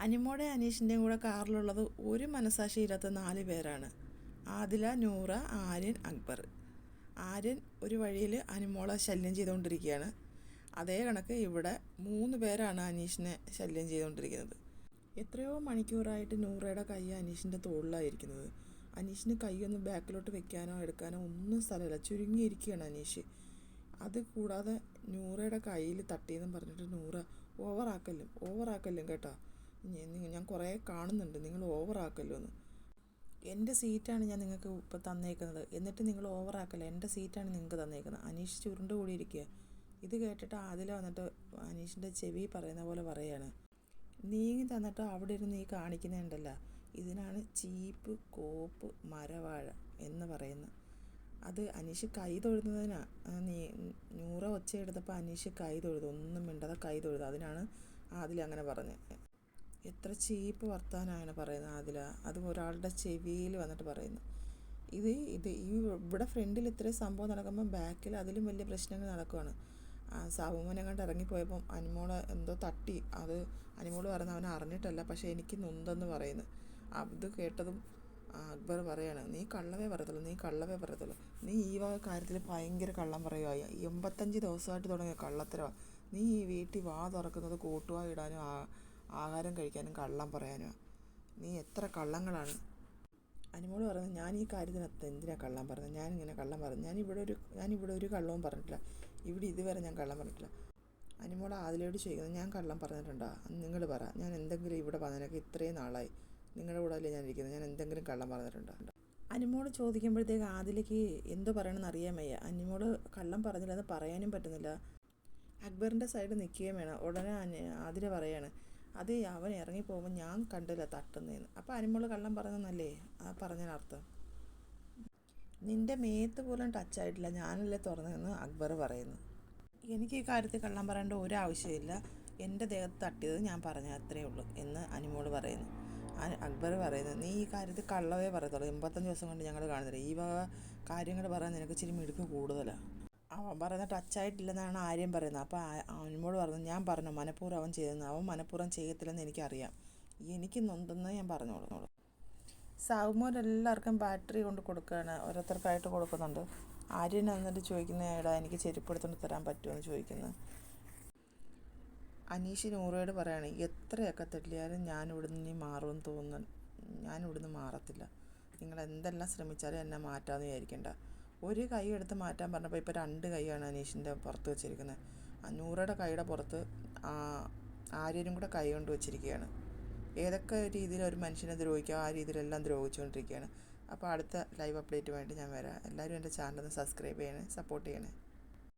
അനിമോടെ അനീഷിൻ്റെയും കൂടെ കാറിലുള്ളത് ഒരു മനസാക്ഷിയില്ലാത്ത 4 പേരാണ്. ആദില, നൂറ, ആര്യൻ, അക്ബർ. ആര്യൻ ഒരു വഴിയിൽ അനിമോളെ ശല്യം ചെയ്തുകൊണ്ടിരിക്കുകയാണ്. അതേ കണക്ക് ഇവിടെ 3 പേരാണ് അനീഷിനെ ശല്യം ചെയ്തുകൊണ്ടിരിക്കുന്നത്. എത്രയോ മണിക്കൂറായിട്ട് നൂറയുടെ കൈ അനീഷിൻ്റെ തോളിലായിരിക്കുന്നത്. അനീഷിന് കൈയൊന്ന് ബാക്കിലോട്ട് വെക്കാനോ എടുക്കാനോ ഒന്നും സ്ഥലമില്ല, ചുരുങ്ങിയിരിക്കുകയാണ് അനീഷ്. അത് കൂടാതെ നൂറയുടെ കയ്യിൽ തട്ടിയെന്നും പറഞ്ഞിട്ട് നൂറ ഓവറാക്കല്ലും കേട്ടോ, ഞാൻ കുറേ കാണുന്നുണ്ട്, നിങ്ങൾ ഓവറാക്കല്ലോ എന്ന്. എൻ്റെ സീറ്റാണ് ഞാൻ നിങ്ങൾക്ക് ഇപ്പോൾ തന്നേക്കുന്നത്, എന്നിട്ട് നിങ്ങൾ ഓവറാക്കല്ല, എൻ്റെ സീറ്റാണ് നിങ്ങൾക്ക് തന്നേക്കുന്നത്. അനീഷ് ചുരുണ്ട് കൂടിയിരിക്കുക. ഇത് കേട്ടിട്ട് ആദില വന്നിട്ട് അനീഷിൻ്റെ ചെവി പറയുന്ന പോലെ പറയാണ്, നീങ്ങി തന്നിട്ട് അവിടെ ഇരുന്ന് നീ കാണിക്കുന്നുണ്ടല്ലോ, ഇതിനാണ് ചീപ്പ് കോപ്പ് മരവാഴ എന്ന് പറയുന്നത്. അത് അനീഷ് കൈ തൊഴുന്നതിനാ. നൂറ ഒച്ചയെടുത്തപ്പോൾ അനീഷ് കൈ തൊഴുതു, ഒന്നും മിണ്ടാതെ കൈ തൊഴുതു. അതിനാണ് ആദില അങ്ങനെ പറഞ്ഞത്. എത്ര ചീപ്പ് വർത്താനമാണ് പറയുന്നത് ആദില, അത് ഒരാളുടെ ചെവിയിൽ വന്നിട്ട് പറയുന്നു. ഇവിടെ ഫ്രണ്ടിൽ ഇത്രയും സംഭവം നടക്കുമ്പോൾ ബാക്കിൽ അതിലും വലിയ പ്രശ്നങ്ങൾ നടക്കുവാണ്. സാബുമോനെ കണ്ട് ഇറങ്ങിപ്പോയപ്പം അനിമോളെ എന്തോ തട്ടി. അത് അനിമോള് പറയുന്നത് അവനെ അറിഞ്ഞിട്ടല്ല, പക്ഷേ എനിക്ക് നൊന്തെന്ന് പറയുന്നു. അത് കേട്ടതും അക്ബർ പറയാണ്, നീ കള്ളവേ പറയത്തുള്ളൂ, നീ ഈ വക കാര്യത്തിൽ ഭയങ്കര കള്ളം പറയുക. 85 ദിവസമായിട്ട് തുടങ്ങിയ കള്ളത്തരവാ. നീ ഈ വീട്ടിൽ വാ തുറക്കുന്നത് കൂട്ടുവാ ഇടാനും ആഹാരം കഴിക്കാനും കള്ളം പറയാനുമാണ്. നീ എത്ര കള്ളങ്ങളാണ്. അനിമോള് പറയുന്നത്, ഞാൻ ഈ കാര്യത്തിനകത്ത് എന്തിനാണ് കള്ളം പറഞ്ഞത്? ഞാനിങ്ങനെ കള്ളം പറഞ്ഞു? ഞാനിവിടെ ഒരു കള്ളവും പറഞ്ഞിട്ടില്ല. ഇവിടെ ഇതുവരെ ഞാൻ കള്ളം പറഞ്ഞിട്ടില്ല. അനിമോള് ആദിലയോട് ചോദിക്കുന്നത്, ഞാൻ കള്ളം പറഞ്ഞിട്ടുണ്ടോ? നിങ്ങൾ പറ, ഞാൻ എന്തെങ്കിലും ഇവിടെ വന്നതിനൊക്കെ ഇത്രയും നാളായി നിങ്ങളുടെ കൂടെ അല്ലേ ഞാൻ ഇരിക്കുന്നത്, ഞാൻ എന്തെങ്കിലും കള്ളം പറഞ്ഞിട്ടുണ്ടോ? അനിമോള് ചോദിക്കുമ്പോഴത്തേക്ക് ആദിലയ്ക്ക് എന്തോ പറയണമെന്ന് അറിയാൻ വയ്യ. അനിമോള് കള്ളം പറഞ്ഞില്ലെന്ന് പറയാനും പറ്റുന്നില്ല. അക്ബറിൻ്റെ സൈഡ് നിൽക്കുകയും വേണം. ഉടനെ ആദില പറയാണ്, അത് അവൻ ഇറങ്ങിപ്പോകുമ്പോൾ ഞാൻ കണ്ടില്ല തട്ടുന്നതെന്ന്. അപ്പോൾ അനിമോള് കള്ളം പറഞ്ഞെന്നല്ലേ ആ പറഞ്ഞതിനർത്ഥം? നിൻ്റെ മേത്ത് പോലും ടച്ചായിട്ടില്ല, ഞാനല്ലേ തുറന്നതെന്ന് അക്ബർ പറയുന്നു. എനിക്ക് ഈ കാര്യത്തിൽ കള്ളം പറയേണ്ട ഒരാവശ്യമില്ല, എൻ്റെ ദേഹത്ത് തട്ടിയത് ഞാൻ പറഞ്ഞ അത്രയേ ഉള്ളൂ എന്ന് അനിമോള് പറയുന്നു. അക്ബർ പറയുന്നത്, നീ ഈ കാര്യത്തിൽ കള്ളവേ പറയത്തുള്ളൂ, 85 ദിവസം കൊണ്ട് ഞങ്ങൾ കാണുന്നില്ല, ഈ വക കാര്യങ്ങൾ പറയാൻ നിനക്ക് ഇച്ചിരി മിടുക്ക് കൂടുതലാണ്. അവൻ പറയുന്ന ടച്ചായിട്ടില്ലെന്നാണ് ആര്യം പറയുന്നത്. അപ്പോൾ അനിമോള് പറഞ്ഞു, ഞാൻ പറഞ്ഞു മനഃപൂർവ്വം അവൻ ചെയ്തെന്ന്. അവൻ മനഃപൂർവ്വം ചെയ്യത്തില്ലെന്ന് എനിക്കറിയാം, എനിക്ക് നൊന്തെന്ന് ഞാൻ പറഞ്ഞോളൂ. സാവുമോൻ എല്ലാവർക്കും ബാറ്ററി കൊണ്ട് കൊടുക്കുകയാണ്, ഓരോരുത്തർക്കായിട്ട് കൊടുക്കുന്നുണ്ട്. ആര്യൻ എന്നിട്ട് ചോദിക്കുന്ന, എടാ എനിക്ക് ചെരുപ്പ് എടുത്തുകൊണ്ട് തരാൻ പറ്റുമെന്ന് ചോദിക്കുന്നത്. അനീഷ് നൂറയോട് പറയാണ്, എത്രയൊക്കെ തെറ്റിയാലും ഞാൻ ഇവിടുന്ന് മാറുമെന്ന് തോന്നുന്നു, ഞാൻ ഇവിടുന്ന് മാറത്തില്ല, നിങ്ങൾ എന്തെല്ലാം ശ്രമിച്ചാലും എന്നെ മാറ്റാമെന്ന് വിചാരിക്കണ്ട. ഒരു കൈ എടുത്ത് മാറ്റാൻ പറഞ്ഞപ്പോൾ ഇപ്പോൾ 2 കൈയാണ് അനീഷിൻ്റെ പുറത്ത് വെച്ചിരിക്കുന്നത്. നൂറയുടെ കൈയുടെ പുറത്ത് ആര്യനും കൂടെ കൈ കൊണ്ട് വെച്ചിരിക്കുകയാണ്. ഏതൊക്കെ രീതിയിൽ ഒരു മനുഷ്യനെ ദ്രോഹിക്കുക ആ രീതിയിലെല്ലാം ദ്രോഹിച്ചുകൊണ്ടിരിക്കുകയാണ്. അപ്പോൾ അടുത്ത ലൈവ് അപ്ഡേറ്റ് വേണ്ടി ഞാൻ വരാം. എല്ലാവരും എൻ്റെ ചാനൽ ഒന്ന് സബ്സ്ക്രൈബ് ചെയ്യണേ, സപ്പോർട്ട് ചെയ്യണേ.